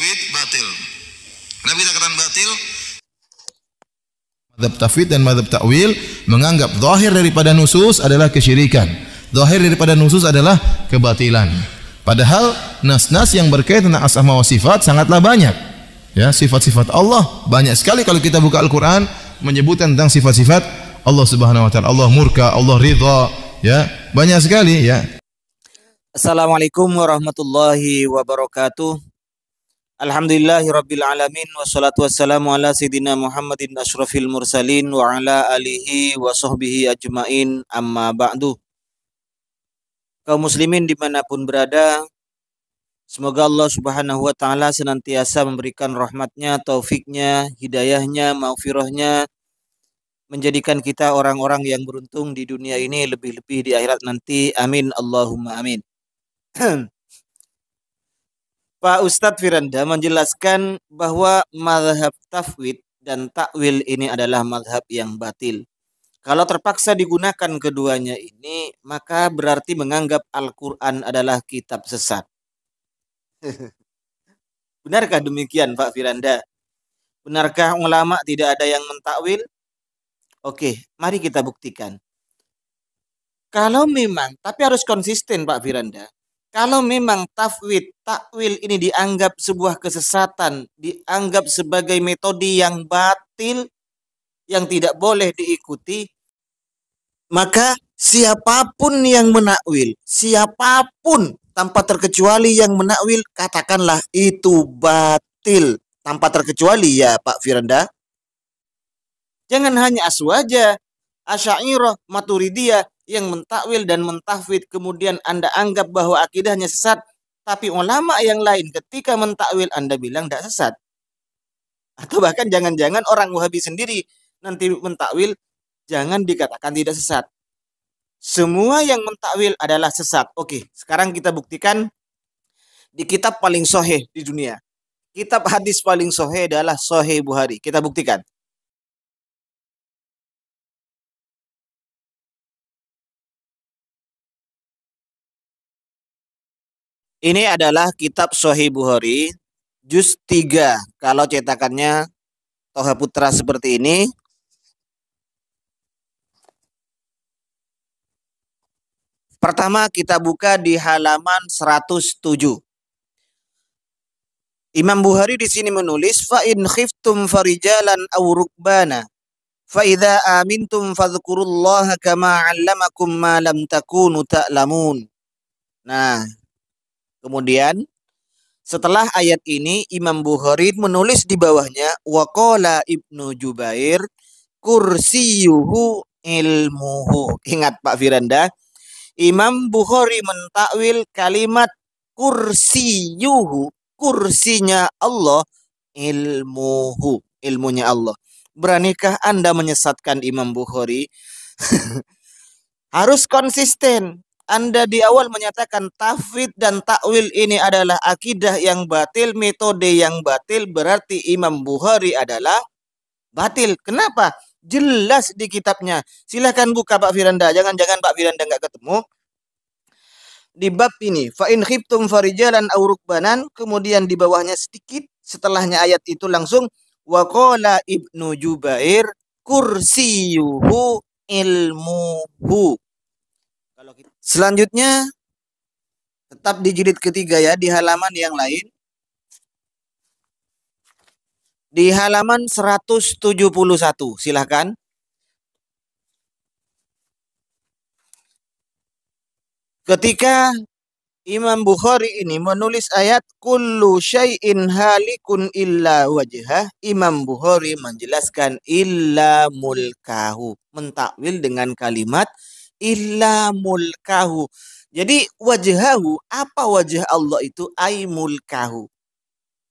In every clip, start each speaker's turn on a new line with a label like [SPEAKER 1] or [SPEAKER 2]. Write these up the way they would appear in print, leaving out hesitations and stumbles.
[SPEAKER 1] tafwid batil. Kenapa kita katakan batil?
[SPEAKER 2] Mazhab tafwid dan mazhab ta'wil menganggap zahir daripada nusus adalah kesyirikan. Zahir daripada nusus adalah kebatilan. Padahal nas-nas yang berkaitan tentang asma wa sifat sangatlah banyak. Ya, sifat-sifat Allah banyak sekali kalau kita buka Al-Qur'an menyebutkan tentang sifat-sifat Allah Subhanahu wa taala. Allah murka, Allah ridha, ya. Banyak sekali, ya.
[SPEAKER 3] Assalamualaikum warahmatullahi wabarakatuh. Alhamdulillahirabbil alamin wassalatu wassalamu ala sayidina Muhammadin asyrafil mursalin wa ala alihi wa sahbihi ajmain, amma ba'du. Kaum muslimin dimanapun berada, semoga Allah Subhanahu wa taala senantiasa memberikan rahmatnya, taufiknya, hidayahnya, maghfirahnya, menjadikan kita orang-orang yang beruntung di dunia ini, lebih-lebih di akhirat nanti. Amin Allahumma amin. Pak Ustadz Firanda menjelaskan bahwa mazhab tafwid dan takwil ini adalah mazhab yang batil. Kalau terpaksa digunakan keduanya ini, maka berarti menganggap Al-Quran adalah kitab sesat. Benarkah demikian Pak Firanda? Benarkah ulama tidak ada yang mentakwil? Oke, mari kita buktikan. Kalau memang, tapi harus konsisten Pak Firanda. Kalau memang tafwid, takwil ini dianggap sebuah kesesatan, dianggap sebagai metode yang batil, yang tidak boleh diikuti, maka siapapun yang menakwil, siapapun tanpa terkecuali yang menakwil, katakanlah itu batil. Tanpa terkecuali ya Pak Firanda. Jangan hanya Aswaja, Asy'ariyah, Maturidiyah yang mentakwil dan mentahfid kemudian Anda anggap bahwa akidahnya sesat, tapi ulama yang lain ketika mentakwil Anda bilang tidak sesat. Atau bahkan jangan-jangan orang Wahabi sendiri nanti mentakwil jangan dikatakan tidak sesat. Semua yang mentakwil adalah sesat. Oke, sekarang kita buktikan di kitab paling sahih di dunia. Kitab hadis paling sahih adalah Sahih Bukhari. Kita buktikan. Ini adalah kitab Sahih Bukhari, juz 3. Kalau cetakannya Toha Putra seperti ini. Pertama kita buka di halaman 107. Imam Bukhari di sini menulis, fa in khiftum farijalan aw rukbana fa idza amintum fadhkurullaha kama 'allamakum ma lam takunu ta'lamun. Nah, kemudian setelah ayat ini Imam Bukhari menulis di bawahnya waqala Ibnu Jubair kursiyuhu ilmuhu. Ingat Pak Firanda, Imam Bukhari mentakwil kalimat kursiyuhu, kursinya Allah, ilmuhu, ilmunya Allah. Beranikah Anda menyesatkan Imam Bukhari? Harus konsisten. Anda di awal menyatakan tafwid dan takwil ini adalah akidah yang batil, metode yang batil, berarti Imam Bukhari adalah batil. Kenapa? Jelas di kitabnya. Silahkan buka Pak Firanda. Jangan-jangan Pak Firanda nggak ketemu. Di bab ini, fa in khiftum farijalan aw rukbanan, kemudian di bawahnya sedikit, setelahnya ayat itu langsung waqala Ibnu Jubair kursiyuhu ilmuhu. Selanjutnya tetap di jilid ketiga ya, di halaman yang lain. Di halaman 171, silahkan. Ketika Imam Bukhari ini menulis ayat kullu syai'in halikun illa wajhah, Imam Bukhari menjelaskan illa mulkahu, mentakwil dengan kalimat illa mulkahu. Jadi wajhahu, apa wajah Allah itu? Ay mulkahu,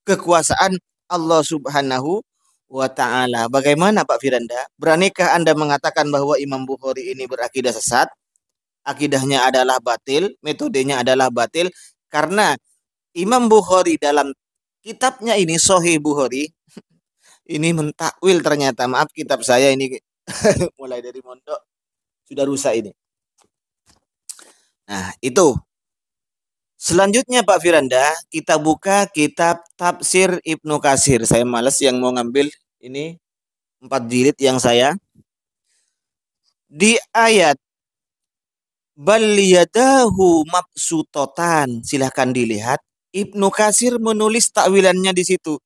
[SPEAKER 3] kekuasaan Allah Subhanahu wa ta'ala. Bagaimana Pak Firanda? Beranikah Anda mengatakan bahwa Imam Bukhari ini berakidah sesat? Akidahnya adalah batil, metodenya adalah batil, karena Imam Bukhari dalam kitabnya ini Sahih Bukhari ini mentakwil ternyata. Maaf, kitab saya ini mulai dari mondok sudah rusak ini. Nah, itu Selanjutnya Pak Firanda, kita buka kitab Tafsir Ibnu Katsir. Saya malas yang mau ngambil ini 4 jilid yang saya. Di ayat bal yadahu mabsutotan, silahkan dilihat. Ibnu Katsir menulis takwilannya di situ.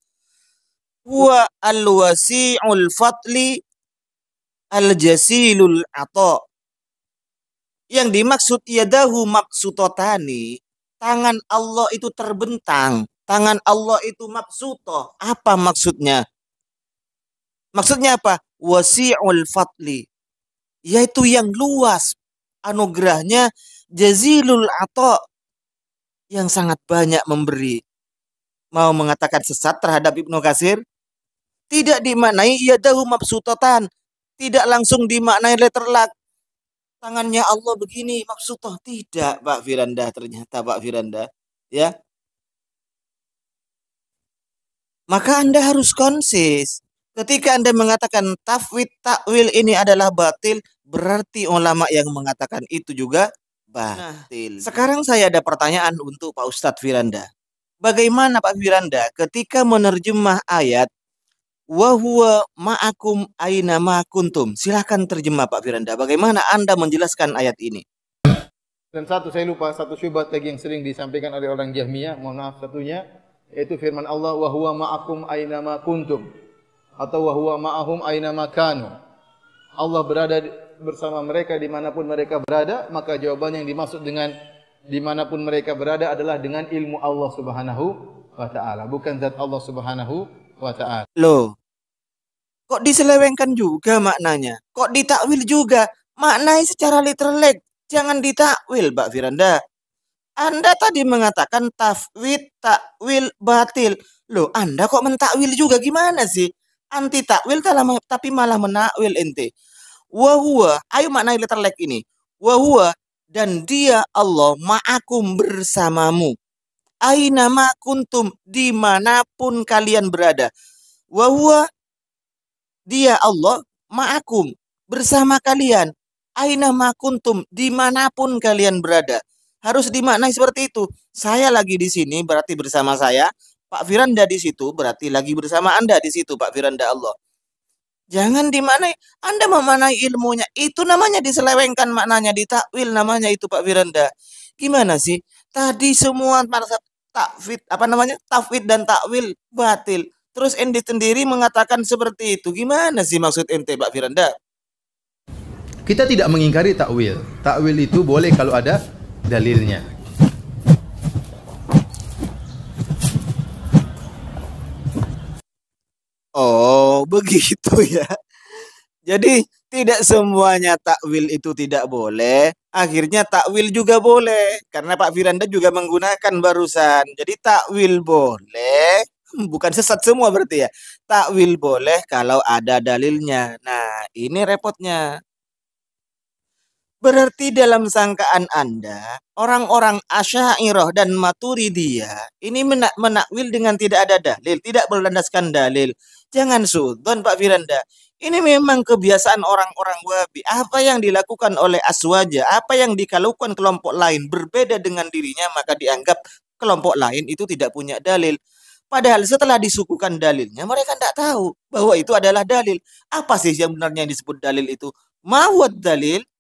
[SPEAKER 3] Wa al-wasi'ul fadli al-jasilul ata. Yang dimaksud yadahu mabsutotani, tangan Allah itu terbentang, tangan Allah itu mabsutoh. Apa maksudnya? Maksudnya apa? Wasi'ul fadli, yaitu yang luas anugerahnya, jazilul ata, yang sangat banyak memberi. Mau mengatakan sesat terhadap Ibnu Katsir? Tidak dimaknai yadahu mabsutatan, tidak langsung dimaknai letter luck. Tangannya Allah begini mabsutoh, tidak Pak Firanda, ternyata Pak Firanda, ya. Maka Anda harus konsis. Ketika Anda mengatakan tafwid takwil ini adalah batil, berarti ulama yang mengatakan itu juga batil. Nah, sekarang saya ada pertanyaan untuk Pak Ustadz Firanda. Bagaimana Pak Firanda ketika menerjemah ayat wa huwa ma'akum aina ma kuntum? Silahkan terjemah Pak Firanda. Bagaimana Anda menjelaskan ayat ini?
[SPEAKER 2] Dan satu saya lupa, satu syubhat lagi yang sering disampaikan oleh orang Jahmiyah, mohon maaf satunya, yaitu firman Allah wa huwa ma'akum aina ma kuntum, atau wa huwa ma'ahum aina ma kanu. Allah berada bersama mereka dimanapun mereka berada, maka jawaban yang dimaksud dengan dimanapun mereka berada adalah dengan ilmu Allah Subhanahu wa ta'ala, bukan zat Allah Subhanahu wa ta'ala.
[SPEAKER 3] Loh, kok diselewengkan juga maknanya? Kok ditakwil juga? Maknai secara literal, jangan ditakwil Pak Firanda. Anda tadi mengatakan tafwid, takwil, batil. Loh, Anda kok mentakwil juga, gimana sih? Anti takwil tapi malah menakwil ente. Wa huwa, ayo maknai literal ini. Wa huwa, dan dia Allah ma'akum, bersamamu. Aina ma kuntum, dimanapun kalian berada. Wa huwa, dia Allah ma'akum, bersama kalian. Aina ma kuntum, dimanapun kalian berada. Harus dimaknai seperti itu. Saya lagi di sini berarti bersama saya. Pak Firanda di situ berarti lagi bersama Anda di situ Pak Firanda Allah. Jangan dimaknai. Anda memaknai ilmunya. Itu namanya diselewengkan maknanya, ditakwil namanya itu Pak Firanda. Gimana sih? Tadi semua tafwid, apa namanya? Tafwid dan takwil batil. Terus ente sendiri mengatakan seperti itu. Gimana sih maksud ente Pak Firanda?
[SPEAKER 2] Kita tidak mengingkari takwil. Takwil itu boleh kalau ada dalilnya.
[SPEAKER 3] Oh, begitu ya. Jadi tidak semuanya takwil itu tidak boleh. Akhirnya takwil juga boleh. Karena Pak Firanda juga menggunakan barusan. Jadi takwil boleh. Bukan sesat semua berarti ya. Takwil boleh kalau ada dalilnya. Nah, ini repotnya. Berarti dalam sangkaan Anda, orang-orang Asy'ariyah dan Maturidiyah ini menakwil dengan tidak ada dalil, tidak berlandaskan dalil. Jangan sudzon Pak Firanda. Ini memang kebiasaan orang-orang Wahabi. Apa yang dilakukan oleh Aswaja, apa yang dilakukan kelompok lain berbeda dengan dirinya, maka dianggap kelompok lain itu tidak punya dalil. Padahal setelah disuguhkan dalilnya, mereka tidak tahu bahwa itu adalah dalil. Apa sih yang benarnya yang disebut dalil itu? Mawad dalil,